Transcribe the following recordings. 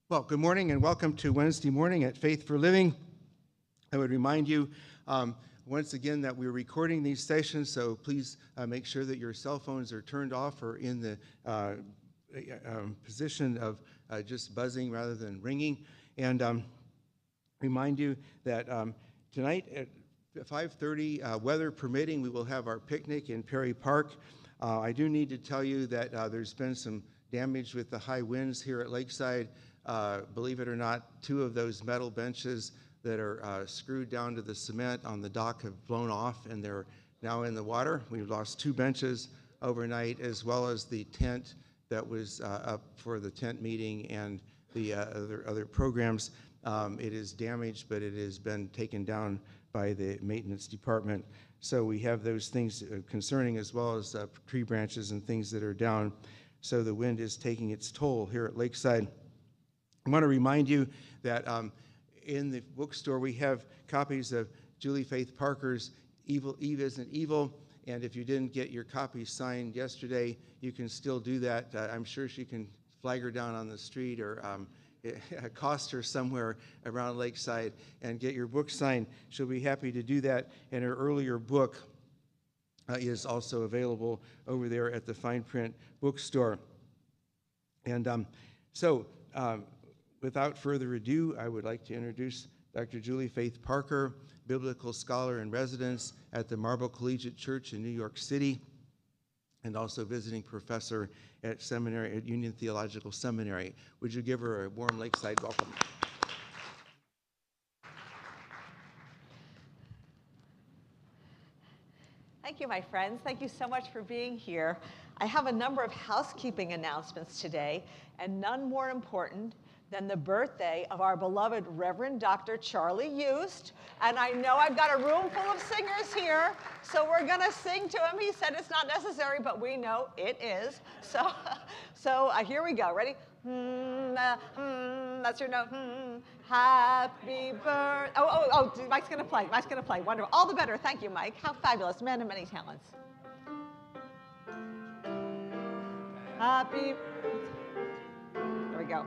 Well, good morning and welcome to Wednesday morning at Faith for Living. I would remind you once again that we're recording these sessions, so please make sure that your cell phones are turned off or in the position of just buzzing rather than ringing. And remind you that tonight at 5:30, weather permitting, we will have our picnic in Perry Park. I do need to tell you that there's been some damage with the high winds here at Lakeside. Believe it or not, 2 of those metal benches that are screwed down to the cement on the dock have blown off and they're now in the water. We've lost 2 benches overnight, as well as the tent that was up for the tent meeting and the other programs. It is damaged, but it has been taken down by the maintenance department. So we have those things concerning, as well as tree branches and things that are down. So the wind is taking its toll here at Lakeside. I want to remind you that in the bookstore we have copies of Julie Faith Parker's Eve Isn't Evil, and if you didn't get your copy signed yesterday, you can still do that. I'm sure she can flag her down on the street or accost her somewhere around Lakeside and get your book signed. She'll be happy to do that, and her earlier book is also available over there at the Fine Print Bookstore. And without further ado, I would like to introduce Dr. Julie Faith Parker, biblical scholar in residence at the Marble Collegiate Church in New York City, and also visiting professor at Union Theological Seminary. Would you give her a warm Lakeside welcome? Thank you, my friends. Thank you so much for being here. I have a number of housekeeping announcements today, and none more important than the birthday of our beloved Reverend Dr. Charlie Used. And I know I've got a room full of singers here, so we're going to sing to him. He said it's not necessary, but we know it is. So here we go. Ready? That's your note. Happy birthday. Oh, Mike's going to play. Mike's going to play. Wonderful. All the better. Thank you, Mike. How fabulous. Man of many talents. There we go.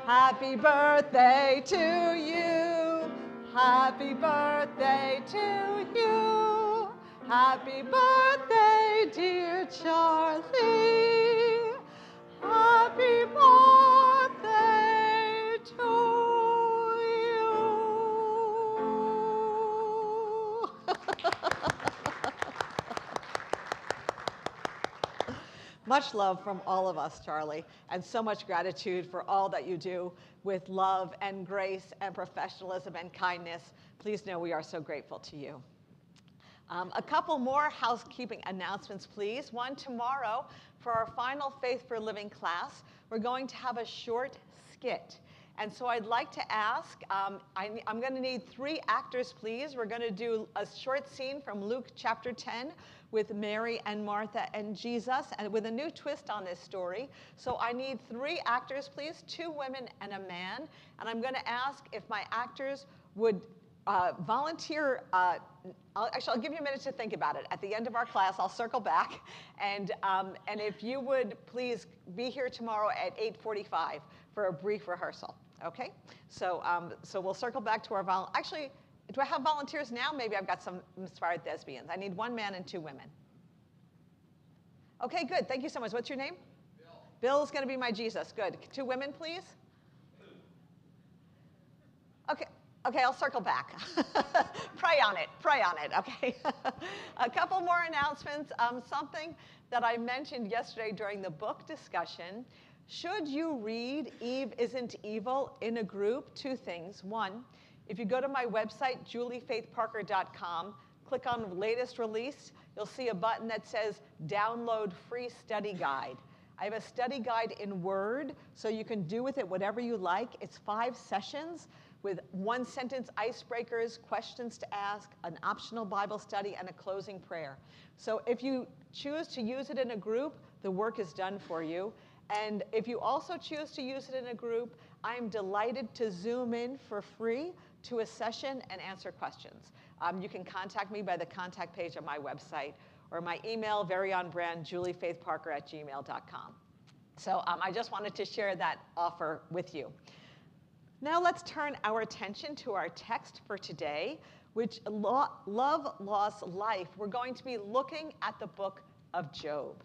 Happy birthday to you. Happy birthday to you. Happy birthday, dear Charlie. Happy birthday to you. Much love from all of us, Charlie, and so much gratitude for all that you do with love and grace and professionalism and kindness. Please know we are so grateful to you. A couple more housekeeping announcements, please. One, tomorrow, for our final Faith for Living class, we're going to have a short skit. And so I'd like to ask, I'm going to need 3 actors, please. We're going to do a short scene from Luke chapter 10 with Mary and Martha and Jesus, and with a new twist on this story. So I need 3 actors, please, 2 women and a man. And I'm going to ask if my actors would volunteer. I'll give you a minute to think about it. At the end of our class, I'll circle back. And if you would please be here tomorrow at 8:45 for a brief rehearsal. Okay? So we'll circle back to our Actually, do I have volunteers now? Maybe I've got some inspired thespians. I need 1 man and 2 women. Okay, good. Thank you so much. What's your name? Bill. Bill's going to be my Jesus. Good. 2 women, please. Okay, I'll circle back. Pray on it, okay? A couple more announcements. Something that I mentioned yesterday during the book discussion. Should you read Eve Isn't Evil in a group? 2 things. 1, if you go to my website, juliefaithparker.com, click on latest release, you'll see a button that says download free study guide. I have a study guide in Word, so you can do with it whatever you like. It's 5 sessions with 1-sentence icebreakers, questions to ask, an optional Bible study, and a closing prayer. So if you choose to use it in a group, the work is done for you. And if you also choose to use it in a group, I'm delighted to Zoom in for free to a session and answer questions. You can contact me by the contact page on my website, or my email, very on brand, juliefaithparker@gmail.com. So I just wanted to share that offer with you. Now let's turn our attention to our text for today, which Love, Loss, Life. We're going to be looking at the book of Job.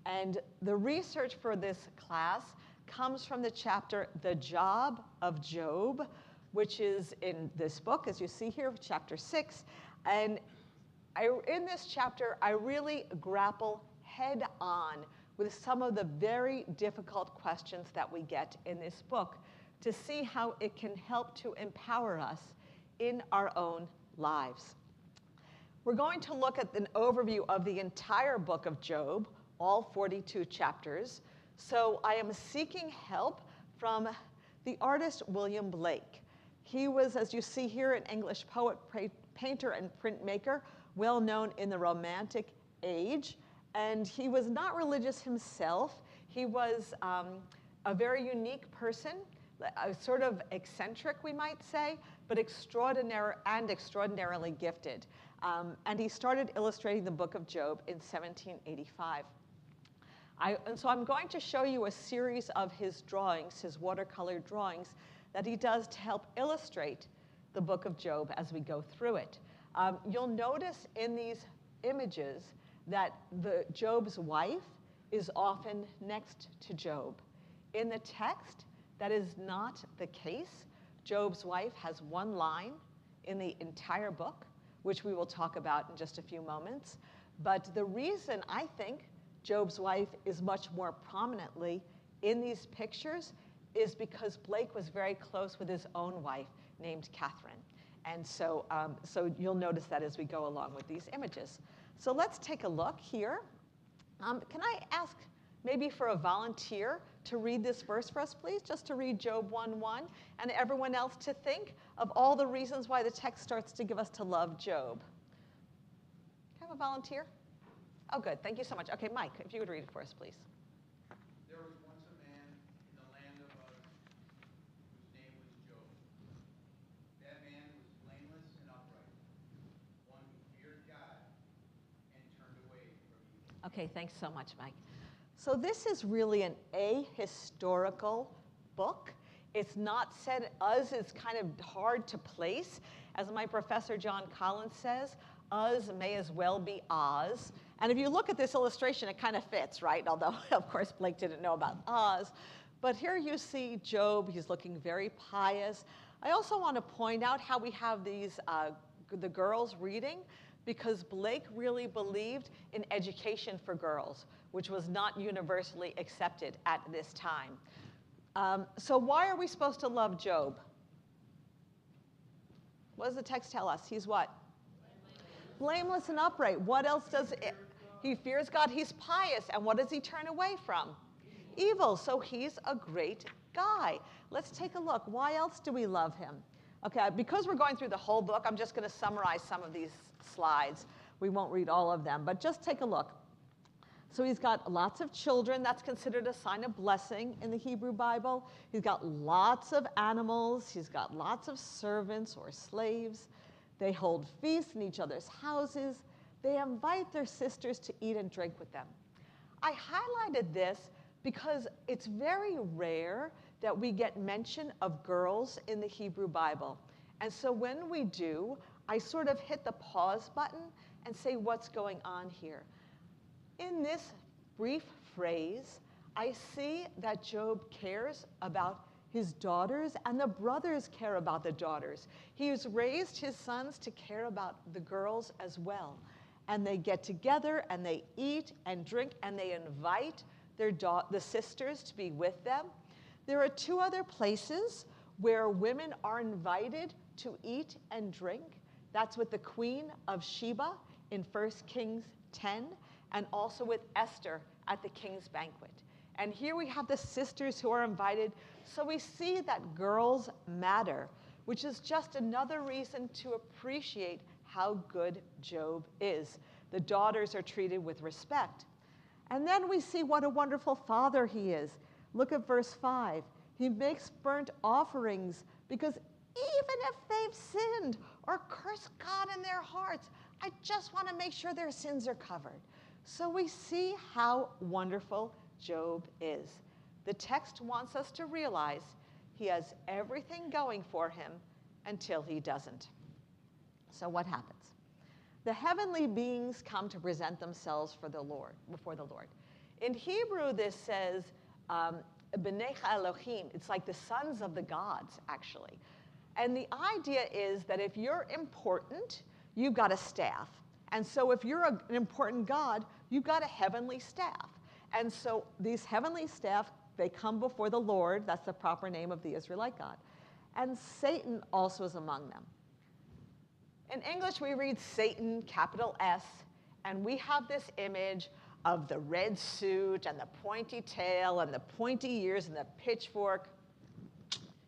And the research for this class comes from the chapter, The Job of Job, which is in this book, as you see here, chapter 6. And in this chapter, I really grapple head on with some of the very difficult questions that we get in this book to see how it can help to empower us in our own lives. We're going to look at an overview of the entire book of Job, all 42 chapters. So I am seeking help from the artist William Blake. He was, as you see here, an English poet, painter, and printmaker, well known in the Romantic age. And he was not religious himself. He was a very unique person, sort of eccentric, we might say, but extraordinarily gifted. And he started illustrating the book of Job in 1785. And so I'm going to show you a series of his drawings, his watercolor drawings, that he does to help illustrate the book of Job as we go through it. You'll notice in these images that Job's wife is often next to Job. In the text, that is not the case. Job's wife has one line in the entire book, which we will talk about in just a few moments. But the reason I think Job's wife is much more prominently in these pictures is because Blake was very close with his own wife named Catherine. And so, you'll notice that as we go along with these images. So let's take a look here. Can I ask maybe for a volunteer to read this verse for us, please? Just to read Job 1:1, and everyone else to think of all the reasons why the text starts to give us to love Job. Can I have a volunteer? Oh, good. Thank you so much. Okay, Mike, if you would read it for us, please. There was once a man in the land of Uz whose name was Job. That man was blameless and upright, one who feared God and turned away from evil. Okay, thanks so much, Mike. So this is really an ahistorical book. It's not said, Uz is kind of hard to place. As my professor John Collins says, Uz may as well be Oz. And if you look at this illustration, it kind of fits, right? Although, of course, Blake didn't know about Oz. But here you see Job. He's looking very pious. I also want to point out how we have these, the girls reading, because Blake really believed in education for girls, which was not universally accepted at this time. So why are we supposed to love Job? What does the text tell us? He's what? Blameless and upright. What else does it? He fears God. He's pious. And what does he turn away from? Evil. So he's a great guy. Let's take a look. Why else do we love him? Okay, because we're going through the whole book, I'm just going to summarize some of these slides. We won't read all of them, but just take a look. So he's got lots of children. That's considered a sign of blessing in the Hebrew Bible. He's got lots of animals. He's got lots of servants or slaves. They hold feasts in each other's houses. They invite their sisters to eat and drink with them. I highlighted this because it's very rare that we get mention of girls in the Hebrew Bible. And so when we do, I sort of hit the pause button and say, what's going on here? In this brief phrase, I see that Job cares about his daughters, and the brothers care about the daughters. He's raised his sons to care about the girls as well. And they get together, and they eat and drink, and they invite the sisters to be with them. There are two other places where women are invited to eat and drink. That's with the Queen of Sheba in 1 Kings 10, and also with Esther at the king's banquet. And here we have the sisters who are invited. So we see that girls matter, which is just another reason to appreciate how good Job is. The daughters are treated with respect. And then we see what a wonderful father he is. Look at verse 5. He makes burnt offerings because even if they've sinned or cursed God in their hearts, I just want to make sure their sins are covered. So we see how wonderful Job is. The text wants us to realize he has everything going for him until he doesn't. So what happens? The heavenly beings come to present themselves before the Lord. In Hebrew, this says, B'nei Elohim. It's like the sons of the gods, actually. And the idea is that if you're important, you've got a staff. And so if you're an important god, you've got a heavenly staff. And so these heavenly staff, they come before the Lord. That's the proper name of the Israelite God. And Satan also is among them. In English, we read Satan, capital S, and we have this image of the red suit and the pointy tail and the pointy ears and the pitchfork.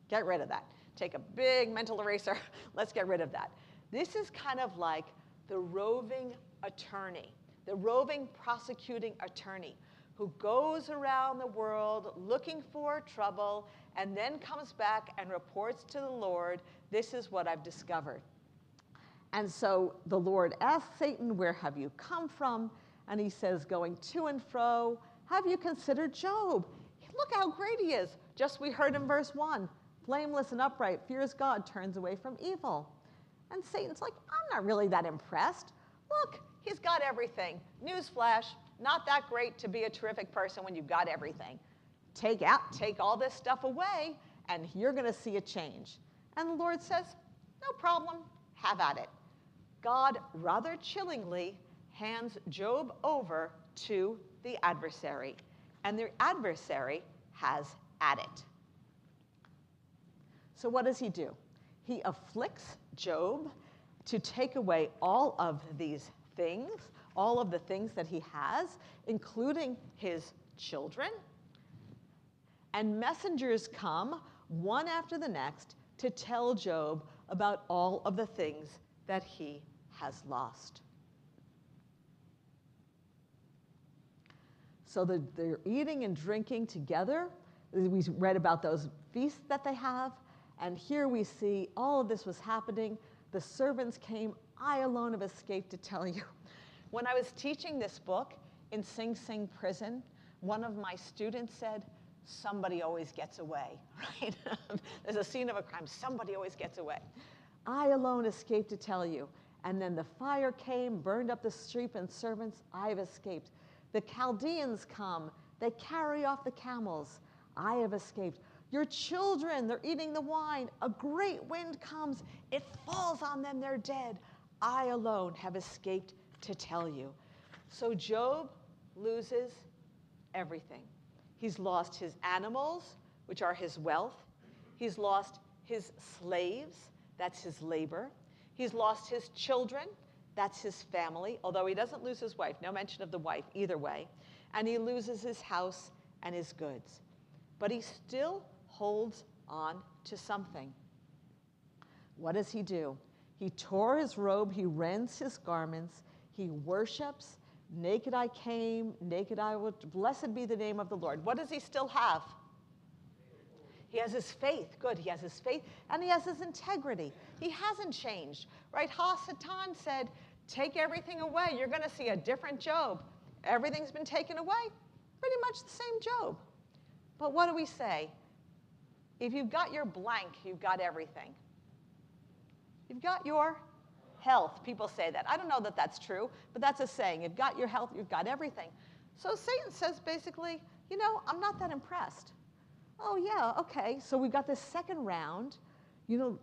Get rid of that. Take a big mental eraser. Let's get rid of that. This is kind of like the roving attorney, the roving prosecuting attorney who goes around the world looking for trouble and then comes back and reports to the Lord, this is what I've discovered. And so the Lord asks Satan, where have you come from? And he says, going to and fro, have you considered Job? Look how great he is. Just we heard in verse 1, blameless and upright, fears God, turns away from evil. And Satan's like, I'm not really that impressed. Look, he's got everything. Newsflash, not that great to be a terrific person when you've got everything. Take all this stuff away, and you're going to see a change. And the Lord says, no problem, have at it. God, rather chillingly, hands Job over to the adversary, and the adversary has at it. So what does he do? He afflicts Job to take away all of these things, all of the things that he has, including his children. And messengers come, one after the next, to tell Job about all of the things that he has lost. So they're eating and drinking together. We read about those feasts that they have. And here we see all of this was happening. The servants came. I alone have escaped to tell you. When I was teaching this book in Sing Sing prison, one of my students said, somebody always gets away, right? There's a scene of a crime. Somebody always gets away. I alone escaped to tell you. And then the fire came, burned up the street, and servants, I've escaped. The Chaldeans come. They carry off the camels. I have escaped. Your children, they're eating the wine. A great wind comes. It falls on them. They're dead. I alone have escaped to tell you. So Job loses everything. He's lost his animals, which are his wealth. He's lost his slaves. That's his labor. He's lost his children. That's his family, although he doesn't lose his wife. No mention of the wife either way. And he loses his house and his goods. But he still holds on to something. What does he do? He tore his robe. He rends his garments. He worships. Naked I came, naked I will. Blessed be the name of the Lord. What does he still have? He has his faith. Good. He has his faith, and he has his integrity. He hasn't changed, right? Ha-Satan said, take everything away. You're going to see a different Job. Everything's been taken away. Pretty much the same Job. But what do we say? If you've got your blank, you've got everything. You've got your health. People say that. I don't know that that's true, but that's a saying. You've got your health, you've got everything. So Satan says basically, you know, I'm not that impressed. Oh yeah, okay. So we've got this second round. You know,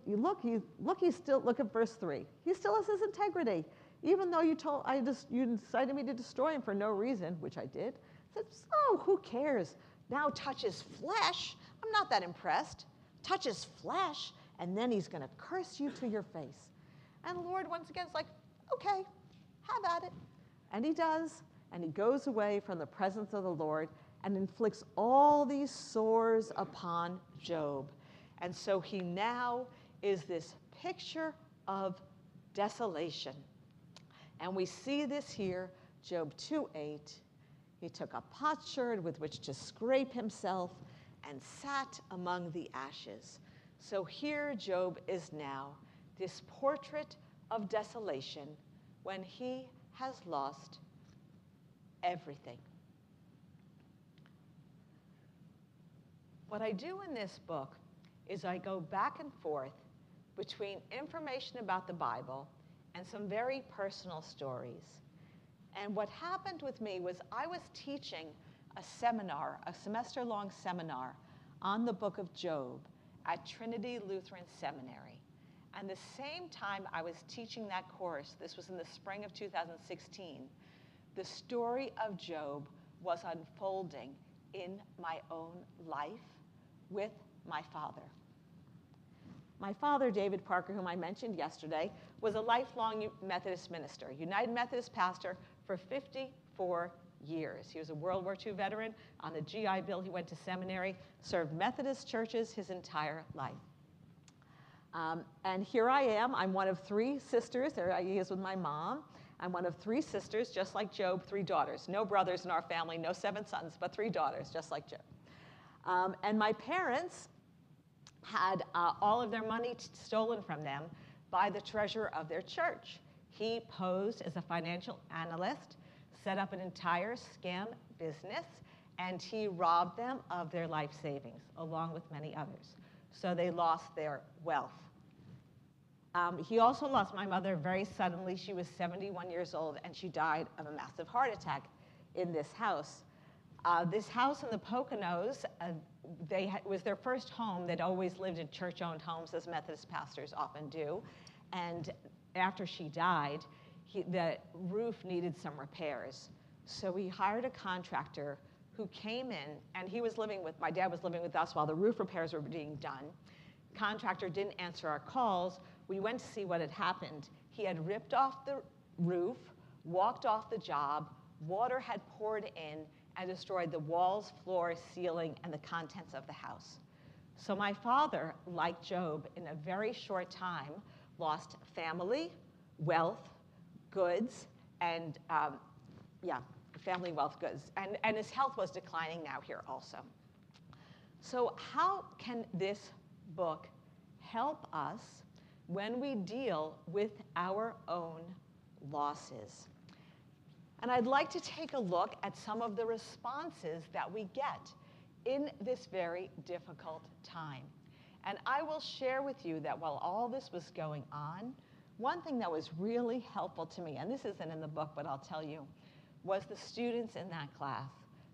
he's still, look at verse 3. He still has his integrity. Even though you decided me to destroy him for no reason, which I did. I said, oh, who cares? Now touch his flesh. I'm not that impressed. Touch his flesh, and then he's going to curse you to your face. And the Lord once again is like, okay, have at it. And he does, and he goes away from the presence of the Lord and inflicts all these sores upon Job. And so he now is this picture of desolation. And we see this here, Job 2:8. He took a potsherd with which to scrape himself and sat among the ashes. So here Job is now, this portrait of desolation when he has lost everything. What I do in this book is I go back and forth between information about the Bible and some very personal stories. And what happened with me was I was teaching a seminar, a semester-long seminar on the book of Job at Trinity Lutheran Seminary. And the same time I was teaching that course, this was in the spring of 2016, the story of Job was unfolding in my own life with my father. My father, David Parker, whom I mentioned yesterday, was a lifelong Methodist minister, United Methodist pastor for 54 years. He was a World War II veteran. On the GI Bill, he went to seminary, served Methodist churches his entire life. And here I am. I'm one of 3 sisters. There he is with my mom. I'm one of 3 sisters, just like Job, 3 daughters. No brothers in our family, no 7 sons, but 3 daughters, just like Job. And my parents had all of their money stolen from them by the treasurer of their church. He posed as a financial analyst, set up an entire scam business, and he robbed them of their life savings, along with many others. So they lost their wealth. He also lost my mother very suddenly. She was 71 years old, and she died of a massive heart attack in this house. This house in the Poconos, was their first home. They'd always lived in church-owned homes, as Methodist pastors often do. And after she died, the roof needed some repairs. So we hired a contractor who came in, and my dad was living with us while the roof repairs were being done. Contractor didn't answer our calls. We went to see what had happened. He had ripped off the roof, walked off the job, water had poured in, and destroyed the walls, floor, ceiling, and the contents of the house. So my father, like Job, in a very short time, lost family, wealth, goods, and family, wealth, goods. And his health was declining now here also. So how can this book help us when we deal with our own losses? And I'd like to take a look at some of the responses that we get in this very difficult time. And I will share with you that while all this was going on, one thing that was really helpful to me, and this isn't in the book, but I'll tell you, was the students in that class.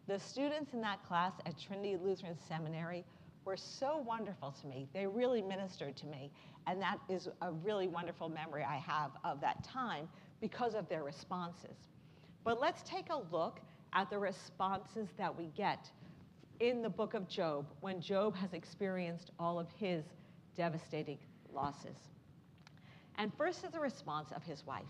The students in that class at Trinity Lutheran Seminary were so wonderful to me. They really ministered to me. And that is a really wonderful memory I have of that time because of their responses. But let's take a look at the responses that we get in the book of Job when Job has experienced all of his devastating losses. And first is the response of his wife.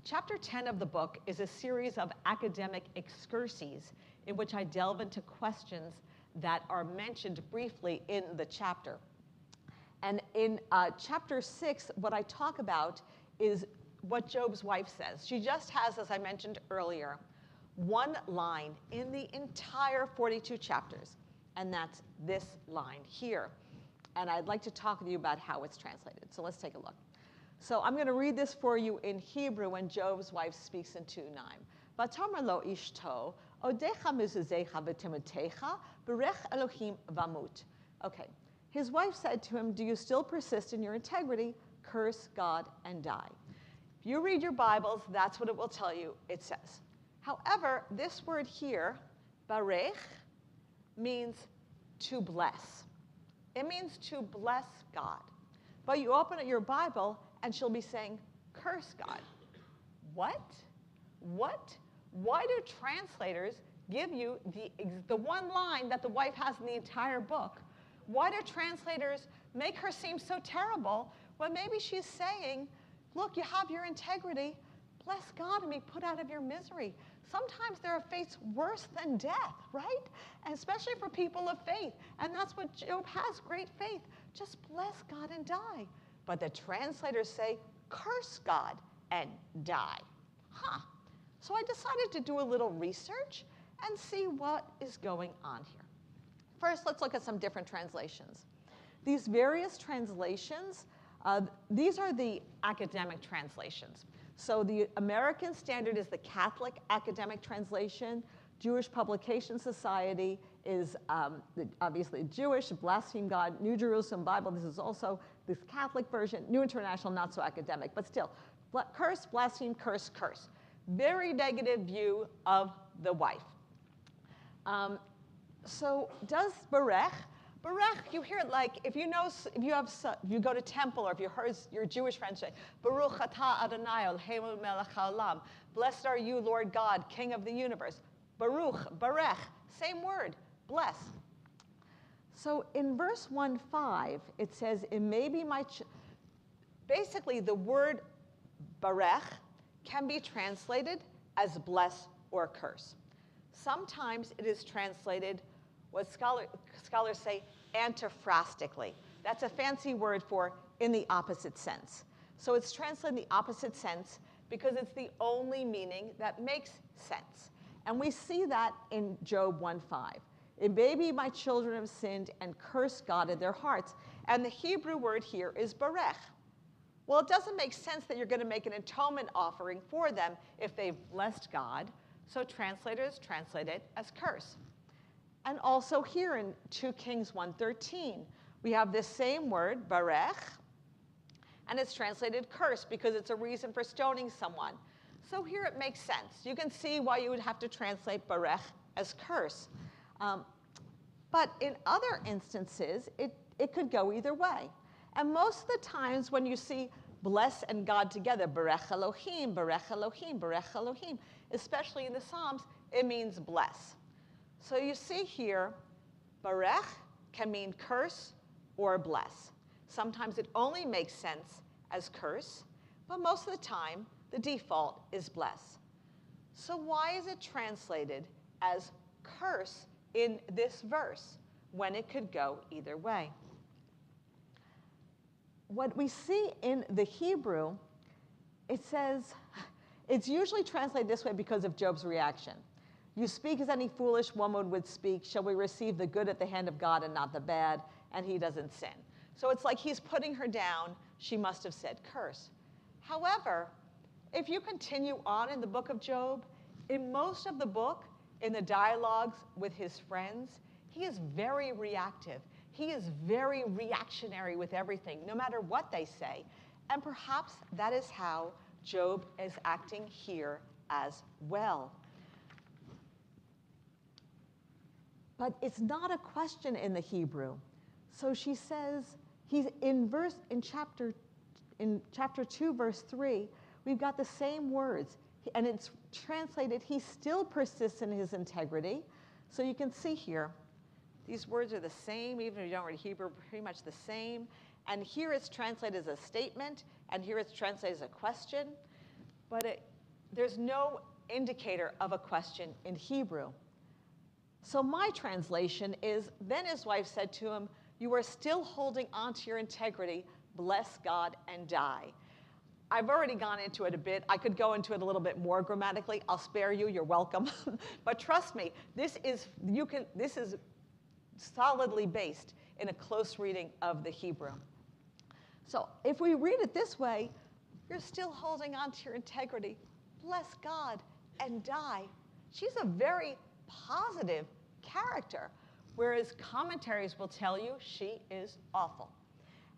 Chapter 10 of the book is a series of academic excursions in which I delve into questions that are mentioned briefly in the chapter. And in chapter 6, what I talk about is what Job's wife says. She just has, as I mentioned earlier, one line in the entire 42 chapters, and that's this line here. And I'd like to talk with you about how it's translated. So let's take a look. So I'm going to read this for you in Hebrew when Job's wife speaks in 2:9. V'tamar lo ishto, odecha mezuzecha v'timutecha, berech Elohim v'amut. Okay. His wife said to him, do you still persist in your integrity? Curse God and die. If you read your Bibles, that's what it will tell you it says. However, this word here, barech, means to bless. It means to bless God. But you open your Bible, and she'll be saying, curse God. What? What? Why do translators give you the one line that the wife has in the entire book? Why do translators make her seem so terrible when maybe she's saying, look, you have your integrity. Bless God and be put out of your misery. Sometimes there are fates worse than death, right? And especially for people of faith. And that's what Job has, great faith. Just bless God and die. But the translators say, curse God and die. So I decided to do a little research and see what is going on here. First, let's look at some different translations. These various translations, these are the academic translations. So the American Standard is the Catholic Academic Translation, Jewish Publication Society, is obviously Jewish, blaspheme God, New Jerusalem Bible. This is also this Catholic version, New International, not so academic, but still. Curse, blaspheme, curse, curse. Very negative view of the wife. So does Berech, you hear it like, if you go to temple, or if you heard your Jewish friends say, Baruch atah Adonai Eloheinu melech haolam, blessed are you, Lord God, King of the universe. Baruch, Berech, same word, bless. So in verse 1:5, it says, it may be basically the word Berech can be translated as bless or curse. Sometimes it is translated what scholars say antiphrastically. That's a fancy word for in the opposite sense. So it's translated in the opposite sense because it's the only meaning that makes sense. And we see that in Job 1:5. It may be my children have sinned and cursed God in their hearts. And the Hebrew word here is berech. Well, it doesn't make sense that you're going to make an atonement offering for them if they've blessed God. So translators translate it as curse. And also here in 2 Kings 1:13, we have this same word, berech, and it's translated curse because it's a reason for stoning someone. So here it makes sense. You can see why you would have to translate berech as curse. But in other instances, it could go either way. And most of the times when you see bless and God together, berech Elohim, berech Elohim, berech Elohim, especially in the Psalms, it means bless. So you see here, berech can mean curse or bless. Sometimes it only makes sense as curse, but most of the time, the default is bless. So why is it translated as curse in this verse when it could go either way? What we see in the Hebrew, it says, it's usually translated this way because of Job's reaction. You speak as any foolish woman would speak. Shall we receive the good at the hand of God and not the bad? And he doesn't sin. So it's like he's putting her down. She must have said curse. However, if you continue on in the book of Job, in most of the book, in the dialogues with his friends, he is very reactive. He is very reactionary with everything, no matter what they say. And perhaps that is how Job is acting here as well. But it's not a question in the Hebrew. So she says, he's in chapter 2, verse 3, we've got the same words. And it's translated, he still persists in his integrity. So you can see here, these words are the same, even if you don't read Hebrew, pretty much the same. And here it's translated as a statement, and here it's translated as a question. But there's no indicator of a question in Hebrew. So my translation is, then his wife said to him, you are still holding on to your integrity, bless God and die. I've already gone into it a bit. I could go into it a little bit more grammatically. I'll spare you, you're welcome. But trust me, this is solidly based in a close reading of the Hebrew. So if we read it this way, you're still holding on to your integrity, bless God and die. She's a very positive character, whereas commentaries will tell you she is awful.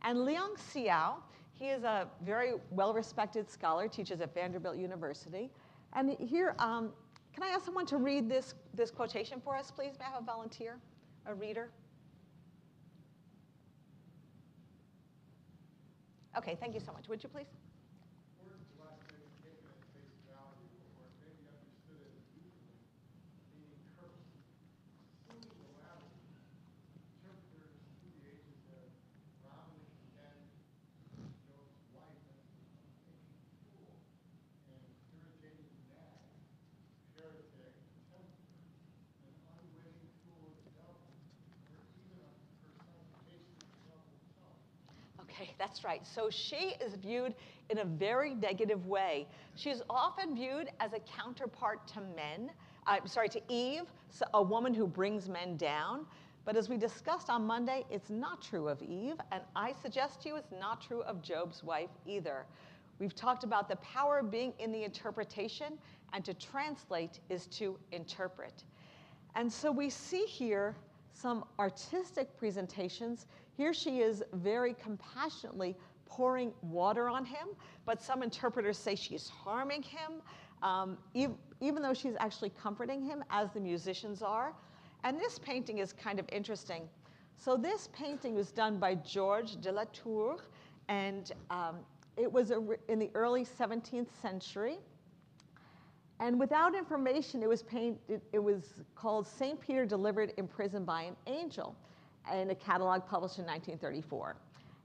And Liang Xiao, he is a very well-respected scholar, teaches at Vanderbilt University. And here, can I ask someone to read this quotation for us, please? May I have a volunteer, a reader? Okay, thank you so much. Would you please? Okay, that's right. So she is viewed in a very negative way. She's often viewed as a counterpart to to Eve, so a woman who brings men down. But as we discussed on Monday, it's not true of Eve, and I suggest to you it's not true of Job's wife either. We've talked about the power being in the interpretation, and to translate is to interpret. And so we see here some artistic presentations. Here she is very compassionately pouring water on him, but some interpreters say she's harming him, even though she's actually comforting him, as the musicians are. And this painting is kind of interesting. So this painting was done by Georges de la Tour, and it was in the early 17th century. And without information, it was called St. Peter Delivered in Prison by an Angel, in a catalog published in 1934.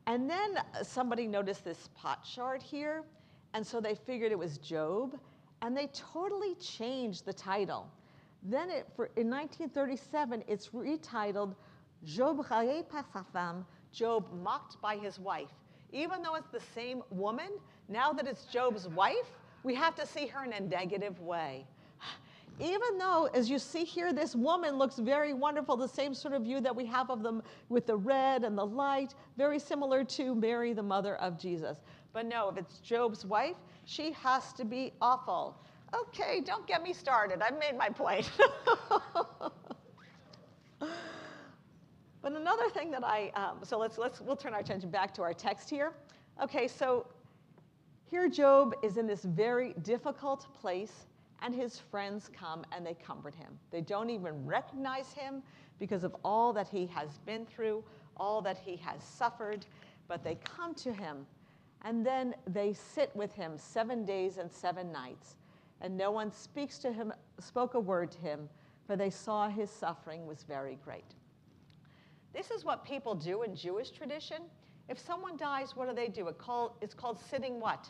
And then somebody noticed this pot shard here, and so they figured it was Job, and they totally changed the title. Then in 1937, it's retitled Job raillé par sa femme, Job mocked by his wife. Even though it's the same woman, now that it's Job's wife, we have to see her in a negative way. Even though, as you see here, this woman looks very wonderful, the same sort of view that we have of them with the red and the light, very similar to Mary, the mother of Jesus. But no, if it's Job's wife, she has to be awful. Okay, don't get me started. I've made my point. But another thing that we'll turn our attention back to our text here. Okay, so here Job is in this very difficult place, and his friends come and they comfort him. They don't even recognize him because of all that he has been through, all that he has suffered, but they come to him, and then they sit with him 7 days and 7 nights, and no one spoke a word to him, for they saw his suffering was very great. This is what people do in Jewish tradition. If someone dies, what do? It's called sitting what?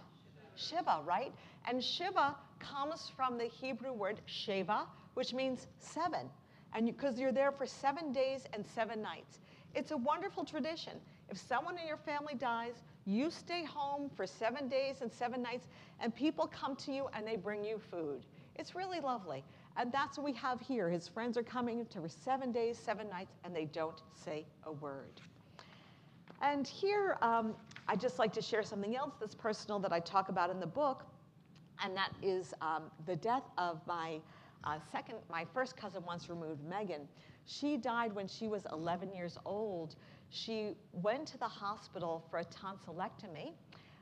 Shiva, right? And Shiva comes from the Hebrew word Sheva, which means 7. And because you're there for 7 days and 7 nights. It's a wonderful tradition. If someone in your family dies, you stay home for 7 days and 7 nights, and people come to you and they bring you food. It's really lovely. And that's what we have here. His friends are coming for 7 days, 7 nights, and they don't say a word. And here, I'd just like to share something else that's personal that I talk about in the book, and that is the death of my first cousin once removed, Megan. She died when she was 11 years old. She went to the hospital for a tonsillectomy.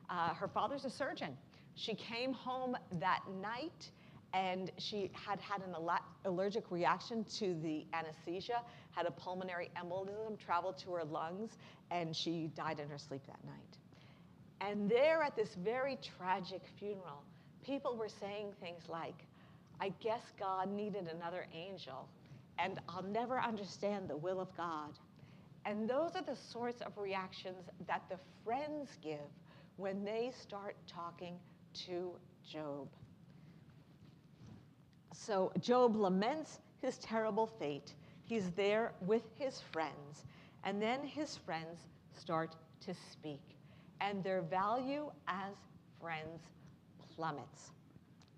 Her father's a surgeon. She came home that night, and she had an allergic reaction to the anesthesia, had a pulmonary embolism, traveled to her lungs, and she died in her sleep that night. And there at this very tragic funeral, people were saying things like, I guess God needed another angel, and I'll never understand the will of God. And those are the sorts of reactions that the friends give when they start talking to Job. So Job laments his terrible fate. He's there with his friends, and then his friends start to speak, and their value as friends plummets.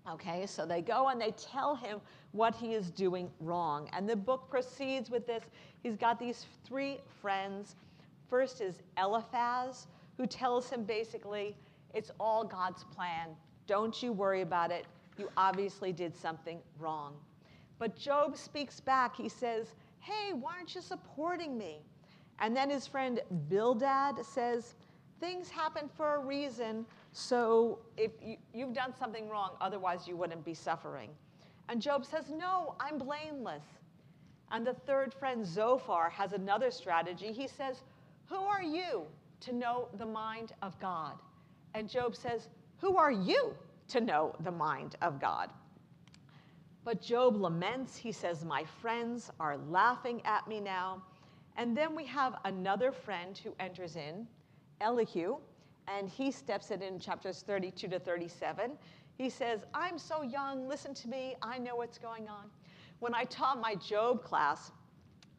Okay, so they go and they tell him what he is doing wrong. And the book proceeds with this. He's got these 3 friends. First is Eliphaz, who tells him basically, it's all God's plan. Don't you worry about it. You obviously did something wrong. But Job speaks back. He says, hey, why aren't you supporting me? And then his friend Bildad says, things happen for a reason, so if you've done something wrong, otherwise you wouldn't be suffering. And Job says, no, I'm blameless. And the third friend, Zophar, has another strategy. He says, who are you to know the mind of God? And Job says, who are you to know the mind of God? But Job laments. He says, my friends are laughing at me now. And then we have another friend who enters in, Elihu, and he steps in chapters 32 to 37. He says, I'm so young, listen to me, I know what's going on. When I taught my Job class,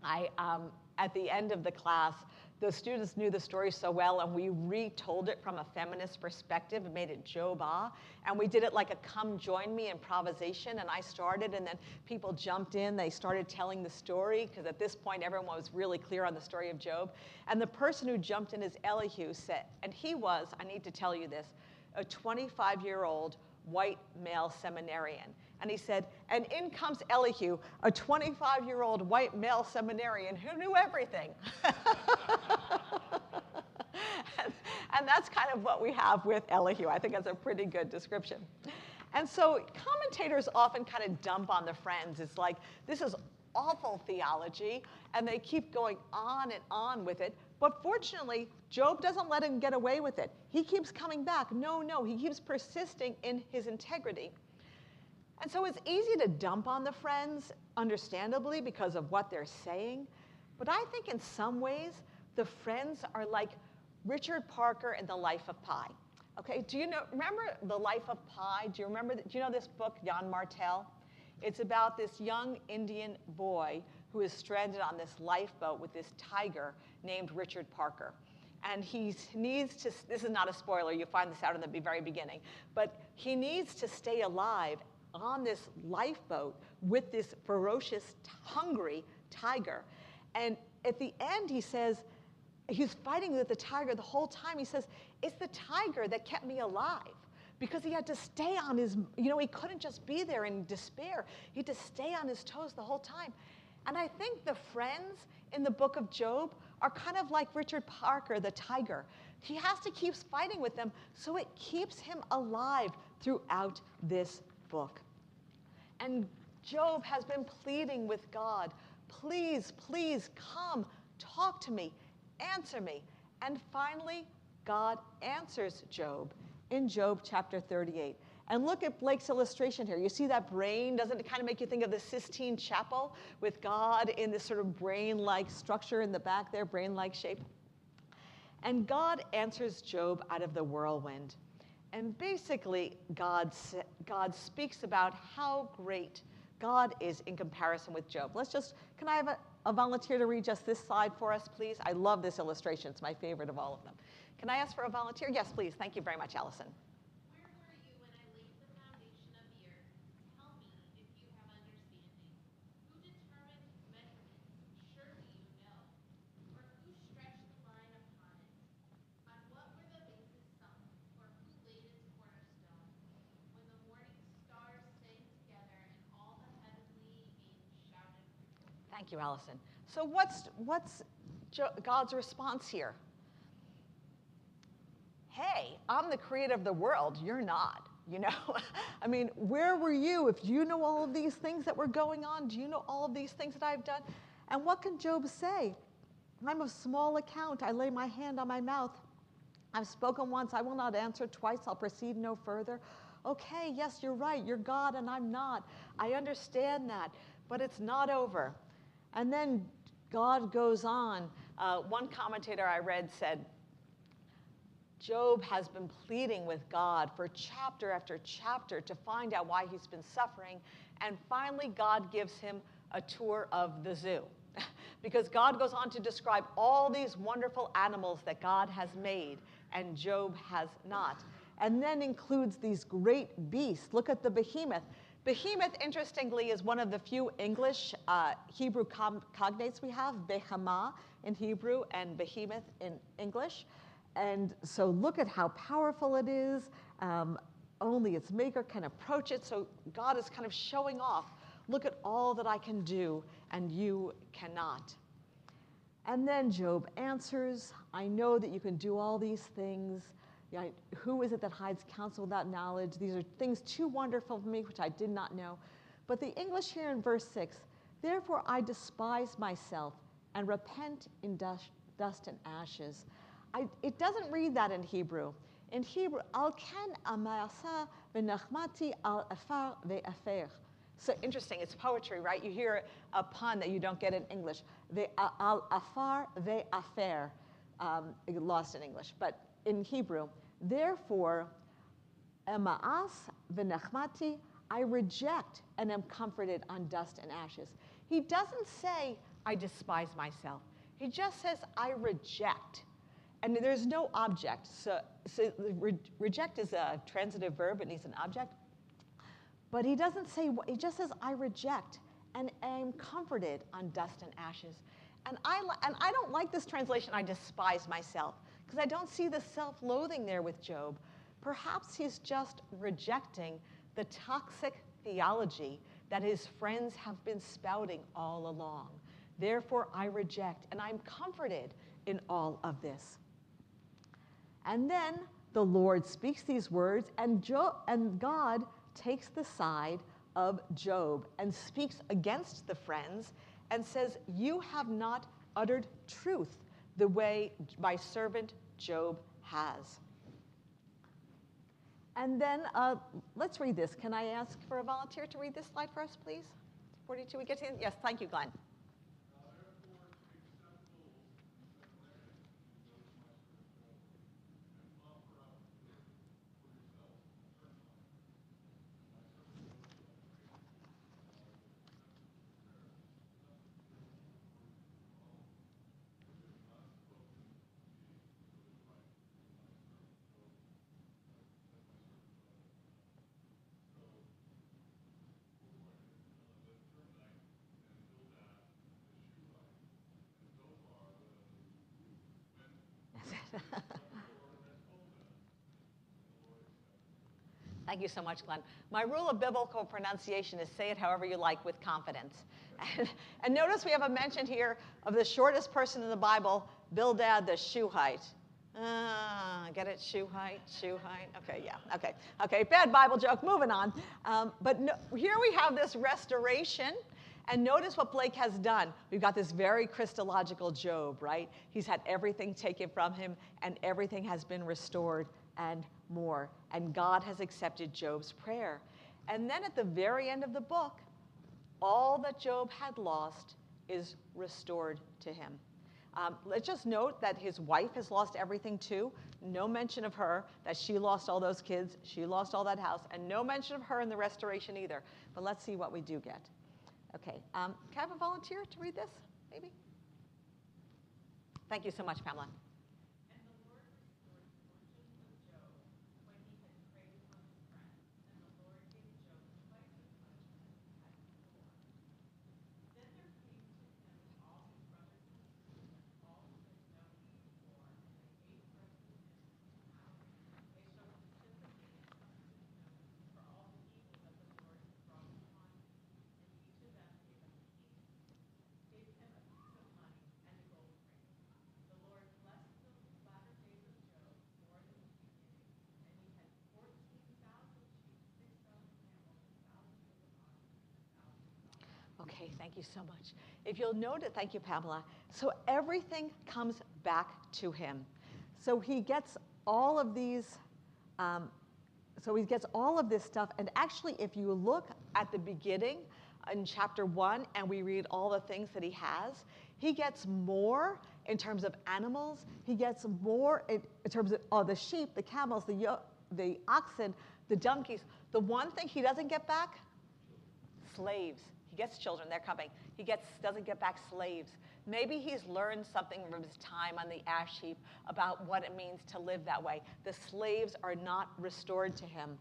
at the end of the class, the students knew the story so well, and we retold it from a feminist perspective and made it Job-ah. And we did it like a come join me improvisation, and I started, and then people jumped in. They started telling the story, because at this point, everyone was really clear on the story of Job. And the person who jumped in is Elihu, and he was, I need to tell you this, a 25-year-old white male seminarian. And he said, and in comes Elihu, a 25-year-old white male seminarian who knew everything. And that's kind of what we have with Elihu. I think that's a pretty good description. And so commentators often kind of dump on the friends. It's like, this is awful theology, and they keep going on and on with it. But fortunately, Job doesn't let him get away with it. He keeps coming back. No, he keeps persisting in his integrity. And so it's easy to dump on the friends, understandably, because of what they're saying. But I think in some ways, the friends are like Richard Parker in The Life of Pi. Okay, remember The Life of Pi? Do you know this book, Jan Martel? It's about this young Indian boy who is stranded on this lifeboat with this tiger named Richard Parker. And he needs to, this is not a spoiler, you find this out in the very beginning, but he needs to stay alive on this lifeboat with this ferocious, hungry tiger. And at the end, he says, he's fighting with the tiger the whole time. He says, it's the tiger that kept me alive, because he had to stay on his, he couldn't just be there in despair. He had to stay on his toes the whole time. And I think the friends in the book of Job are kind of like Richard Parker, the tiger. He has to keep fighting with them, so it keeps him alive throughout this book. And Job has been pleading with God, please, please come, talk to me, answer me. And finally, God answers Job in Job chapter 38. And look at Blake's illustration here. You see that brain? Doesn't it kind of make you think of the Sistine Chapel with God in this sort of brain-like structure in the back there, brain-like shape? And God answers Job out of the whirlwind. And basically, God speaks about how great God is in comparison with Job. Can I have a volunteer to read just this slide for us, please? I love this illustration. It's my favorite of all of them. Can I ask for a volunteer? Yes, please. Thank you very much, Allison. Where were you when I laid the foundation of the earth? Tell me if you have understanding. Who determined measurements? Surely you know. Or who stretched the line upon it? On what were the bases sunk? Or who laid its cornerstone? When the morning stars sang together and all the heavenly angels shouted for joy. Thank you, Allison. So what's God's response here? Hey, I'm the creator of the world. You're not, I mean, where were you if you know all of these things that were going on? Do you know all of these things that I've done? And what can Job say? I'm of small account. I lay my hand on my mouth. I've spoken once. I will not answer twice. I'll proceed no further. Okay, yes, you're right. You're God and I'm not. I understand that, but it's not over. And then God goes on. One commentator I read said, Job has been pleading with God for chapter after chapter to find out why he's been suffering. And finally, God gives him a tour of the zoo. Because God goes on to describe all these wonderful animals that God has made, and Job has not. And then includes these great beasts. Look at the behemoth. Behemoth, interestingly, is one of the few English Hebrew cognates we have, behemah in Hebrew and behemoth in English. And so look at how powerful it is. Only its maker can approach it. So God is kind of showing off. Look at all that I can do, and you cannot. And then Job answers, I know that you can do all these things. Who is it that hides counsel without knowledge? These are things too wonderful for me, which I did not know. But the English here in verse 6, therefore I despise myself and repent in dust and ashes. It doesn't read that in Hebrew. In Hebrew, al ken amasa v'nachmati al afar ve'afer. So interesting, it's poetry, right? You hear a pun that you don't get in English. Al afar ve'afer, lost in English, but in Hebrew, therefore, ema'as v'nachmati, I reject and am comforted on dust and ashes. He doesn't say, I despise myself. He just says, I reject. And there's no object. So reject is a transitive verb. It needs an object. But he doesn't say, he just says, I reject and am comforted on dust and ashes. And I don't like this translation, I despise myself, because I don't see the self-loathing there with Job. Perhaps he's just rejecting the toxic theology that his friends have been spouting all along. Therefore, I reject, and I'm comforted in all of this. And then the Lord speaks these words, and God takes the side of Job and speaks against the friends and says, you have not uttered truth the way my servant Job has. And then let's read this. Can I ask for a volunteer to read this slide for us, please? 42, we get to, yes, thank you, Glenn. Thank you so much, Glenn. My rule of biblical pronunciation is say it however you like with confidence. And notice we have a mention here of the shortest person in the Bible, Bildad the Shuhite. Get it? Shuhite? Okay, yeah, okay. Okay, bad Bible joke, moving on. But no, here we have this restoration. And notice what Blake has done. We've got this very Christological Job, right? He's had everything taken from him, and everything has been restored and more. And God has accepted Job's prayer. And then at the very end of the book, all that Job had lost is restored to him. Let's just note that his wife has lost everything too. No mention of her, that she lost all those kids, she lost all that house, and no mention of her in the restoration either. But let's see what we do get. Okay, can I have a volunteer to read this, maybe? Thank you so much, Pamela. And the Lord restored the fortunes of Job when he had preyed on his friends, and the Lord gave Job twice as much as he had before. Then there came to him all his brothers and sisters, and all who had known him before, and they ate bread with him in his house. They showed him sympathy and comforted him for all the evil that the Lord had brought upon him. And each of them gave him a gave him a piece of money and a gold ring. The Lord blessed the latter days of Job more than the beginning, and he had 14,000 sheep, 6,000 camels, 1,000 yoke of oxen, and 1,000 donkeys. Okay, thank you so much. If you'll note it, thank you, Pamela. So everything comes back to him. So he gets all of these, this stuff. And actually, if you look at the beginning in chapter 1 and we read all the things that he has, he gets more in terms of animals. He gets more in terms of the sheep, the camels, the oxen, the donkeys. The one thing he doesn't get back, slaves. He gets children, they're coming. He doesn't get back slaves. Maybe he's learned something from his time on the ash heap about what it means to live that way. The slaves are not restored to him.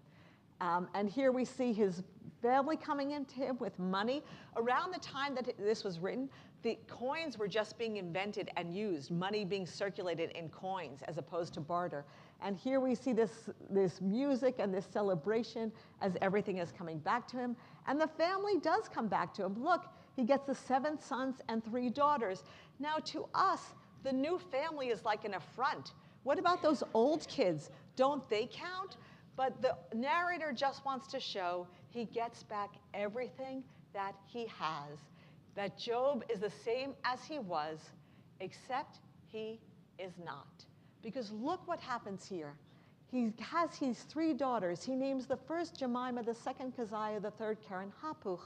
And here we see his family coming into him with money. Around the time that this was written, the coins were just being invented and used, money being circulated in coins as opposed to barter. And here we see this music and this celebration as everything is coming back to him. And the family does come back to him. Look, he gets the 7 sons and 3 daughters. Now to us, the new family is like an affront. What about those old kids? Don't they count? But the narrator just wants to show he gets back everything that he has. That Job is the same as he was, except he is not. Because look what happens here. He has his 3 daughters. He names the first Jemima, the second Keziah, the third Karen Hapuch.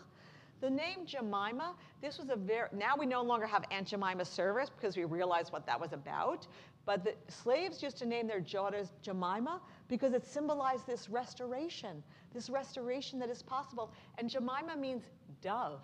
The name Jemima, this was now we no longer have Aunt Jemima service because we realize what that was about. But the slaves used to name their daughters Jemima because it symbolized this restoration that is possible. And Jemima means dove.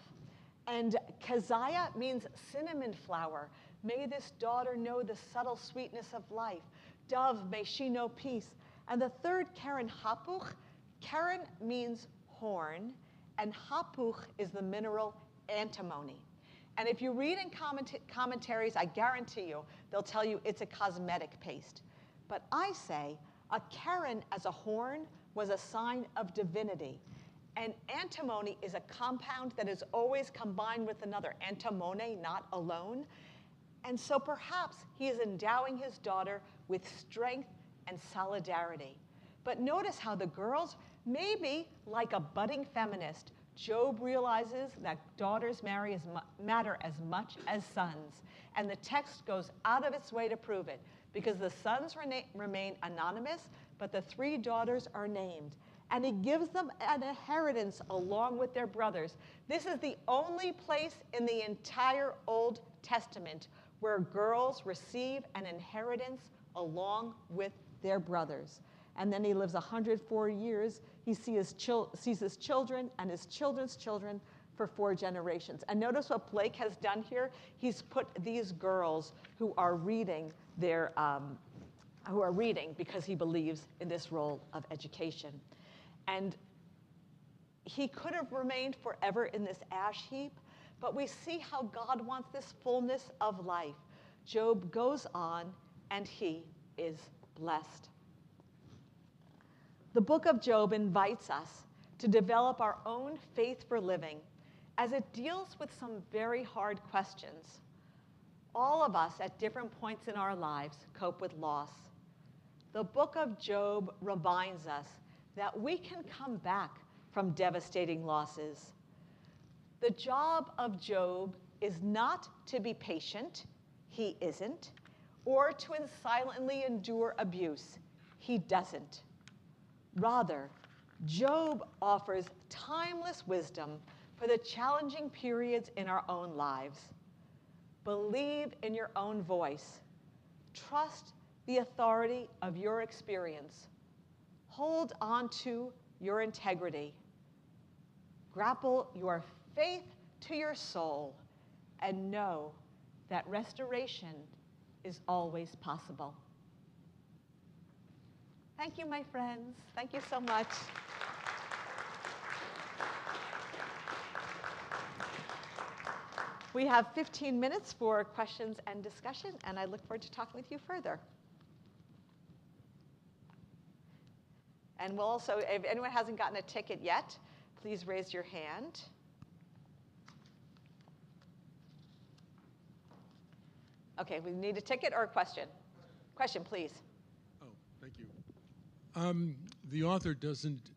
And Keziah means cinnamon flower. May this daughter know the subtle sweetness of life. Dove, may she know peace. And the third Karen Hapuch, Karen means horn, and Hapuch is the mineral antimony. And if you read in commentaries, I guarantee you, they'll tell you it's a cosmetic paste. But I say a Karen as a horn was a sign of divinity. And antimony is a compound that is always combined with another. Antimone, not alone. And so perhaps he is endowing his daughter with strength and solidarity. But notice how the girls, maybe like a budding feminist, Job realizes that daughters matter as much as sons. And the text goes out of its way to prove it, because the sons remain anonymous, but the 3 daughters are named. And he gives them an inheritance along with their brothers. This is the only place in the entire Old Testament where girls receive an inheritance along with their brothers. And then he lives 104 years. He sees his children and his children's children for 4 generations. And notice what Blake has done here. He's put these girls who are reading because he believes in this role of education. And he could have remained forever in this ash heap, but we see how God wants this fullness of life. Job goes on, and he is blessed. The book of Job invites us to develop our own faith for living as it deals with some very hard questions. All of us at different points in our lives cope with loss. The book of Job reminds us that we can come back from devastating losses. The job of Job is not to be patient, he isn't, or to silently endure abuse, he doesn't. Rather, Job offers timeless wisdom for the challenging periods in our own lives. Believe in your own voice. Trust the authority of your experience. Hold on to your integrity. Grapple your faith to your soul and know that restoration is always possible. Thank you, my friends. Thank you so much. We have 15 minutes for questions and discussion, and I look forward to talking with you further. And we'll also, if anyone hasn't gotten a ticket yet, please raise your hand. Okay, we need a ticket or a question? Question, please. Oh, thank you. The author doesn't